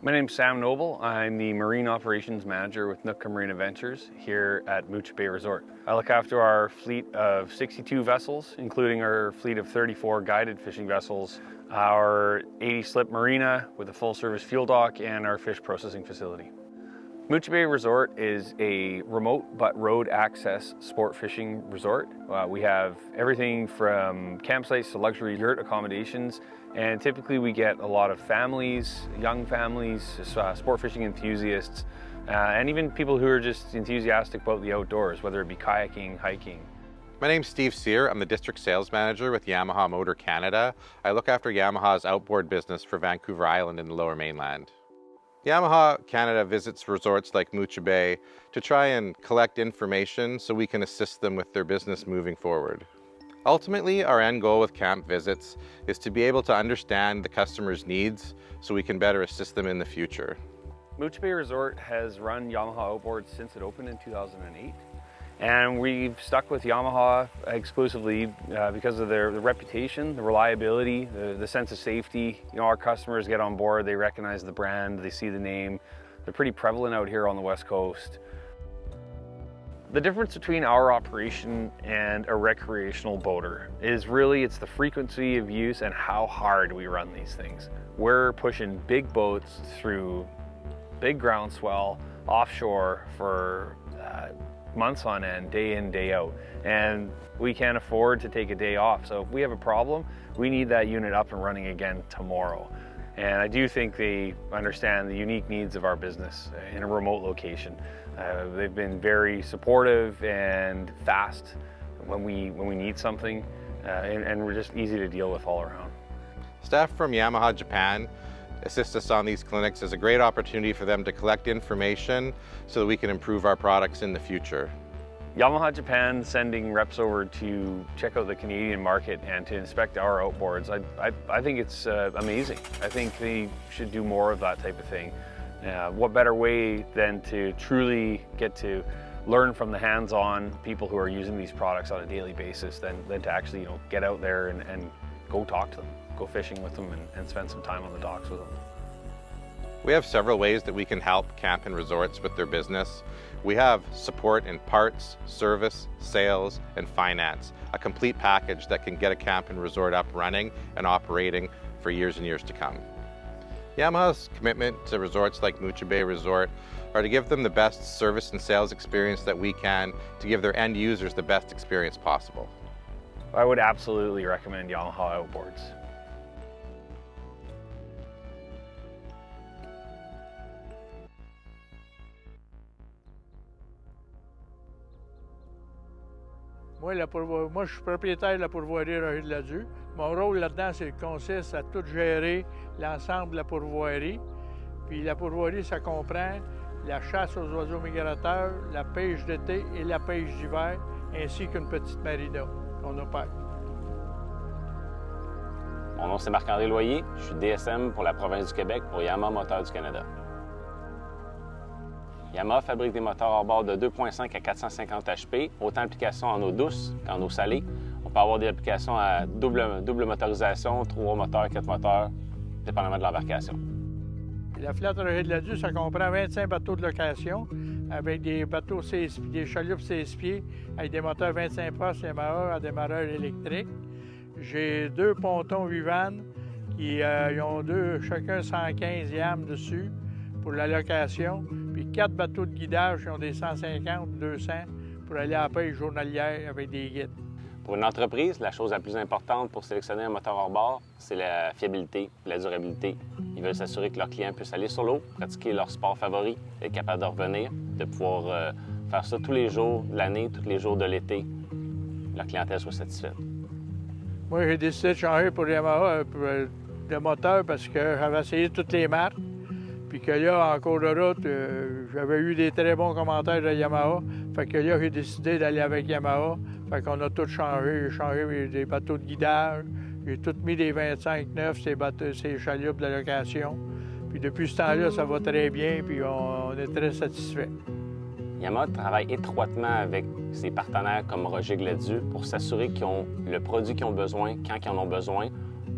My name's Sam Noble. I'm the Marine Operations Manager with Nootka Marine Adventures here at Mooch Bay Resort. I look after our fleet of 62 vessels, including our fleet of 34 guided fishing vessels, our 80 slip marina with a full service fuel dock, and our fish processing facility. Mooch Bay Resort is a remote but road access sport fishing resort. We have everything from campsites to luxury yurt accommodations, and typically we get a lot of families, young families, sport fishing enthusiasts, and even people who are just enthusiastic about the outdoors, whether it be kayaking, hiking. My name's Steve Sear. I'm the District Sales Manager with Yamaha Motor Canada. I look after Yamaha's outboard business for Vancouver Island in the Lower Mainland. Yamaha Canada visits resorts like Mooch Bay to try and collect information so we can assist them with their business moving forward. Ultimately, our end goal with camp visits is to be able to understand the customer's needs so we can better assist them in the future. Mooch Bay Resort has run Yamaha outboards since it opened in 2008. And we've stuck with Yamaha exclusively because of their reputation, the reliability, the sense of safety. You know, our customers get on board, they recognize the brand, they see the name. They're pretty prevalent out here on the West Coast. The difference between our operation and a recreational boater is really, it's the frequency of use and how hard we run these things. We're pushing big boats through big groundswell offshore for months on end, day in, day out, and we can't afford to take a day off. So if we have a problem, we need that unit up and running again tomorrow. And I do think they understand the unique needs of our business in a remote location. They've been very supportive and fast when we need something, and we're just easy to deal with all around. Staff from Yamaha Japan assist us on these clinics is a great opportunity for them to collect information so that we can improve our products in the future. Yamaha Japan sending reps over to check out the Canadian market and to inspect our outboards, I think it's amazing. I think they should do more of that type of thing. What better way than to truly get to learn from the hands-on people who are using these products on a daily basis than to actually, you know, get out there and go talk to them, go fishing with them, and spend some time on the docks with them. We have several ways that we can help camp and resorts with their business. We have support in parts, service, sales, and finance, a complete package that can get a camp and resort up running and operating for years and years to come. Yamaha's commitment to resorts like Mooch Bay Resort are to give them the best service and sales experience that we can to give their end users the best experience possible. I would absolutely recommend Yamaha outboards. Moi, je suis propriétaire de la pourvoirie Rocher-de-la-Due. Mon rôle là-dedans, consiste à tout gérer l'ensemble de la pourvoirie. Puis la pourvoirie, ça comprend la chasse aux oiseaux migrateurs, la pêche d'été et la pêche d'hiver, ainsi qu'une petite marina qu'on opère. Mon nom, c'est Marc-André Loyer. Je suis DSM pour la province du Québec pour Yamaha Moteur du Canada. Yamaha fabrique des moteurs hors-bord de 2.5 à 450 HP, autant d'applications en eau douce qu'en eau salée. On peut avoir des applications à double motorisation, 3 moteurs, 4 moteurs, dépendamment de l'embarcation. La flotte Rocher-de-la-Due, ça comprend 25 bateaux de location avec des bateaux des chaloupes 16 pieds avec des moteurs 25 postes Yamaha à démarreur électrique. J'ai 2 pontons Vivan qui ont chacun 115 yams dessus pour la location, puis 4 bateaux de guidage qui ont des 150, 200 pour aller à la pêche journalière avec des guides. Pour une entreprise, la chose la plus importante pour sélectionner un moteur hors-bord, c'est la fiabilité et la durabilité. Ils veulent s'assurer que leurs clients puissent aller sur l'eau, pratiquer leur sport favori, être capable de revenir, de pouvoir faire ça tous les jours de l'année, tous les jours de l'été. Leur clientèle soit satisfaite. Moi, j'ai décidé de changer pour Yamaha de moteur parce que j'avais essayé toutes les marques. Puis que là, en cours de route, j'avais eu des très bons commentaires de Yamaha. Fait que là, j'ai décidé d'aller avec Yamaha. Fait qu'on a tout changé. J'ai changé des bateaux de guidage. J'ai tout mis des 25 neufs, ces chaloupes de location. Puis depuis ce temps-là, ça va très bien, puis on est très satisfait. Yamaha travaille étroitement avec ses partenaires comme Rocher-de-la-Due pour s'assurer qu'ils ont le produit qu'ils ont besoin quand ils en ont besoin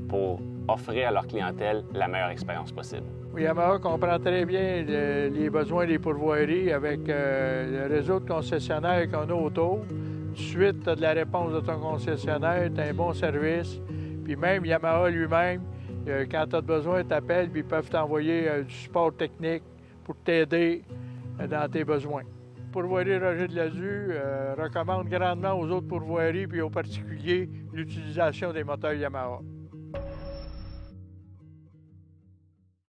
pour offrir à leur clientèle la meilleure expérience possible. Yamaha comprend très bien les besoins des pourvoiries avec le réseau de concessionnaires qu'on a autour. Tout de suite, tu as de la réponse de ton concessionnaire, tu as un bon service. Puis même Yamaha lui-même, quand tu as besoin, tu appelles, puis ils peuvent t'envoyer du support technique pour t'aider dans tes besoins. Pourvoirie Roger de Lazu recommande grandement aux autres pourvoiries puis aux particuliers l'utilisation des moteurs Yamaha.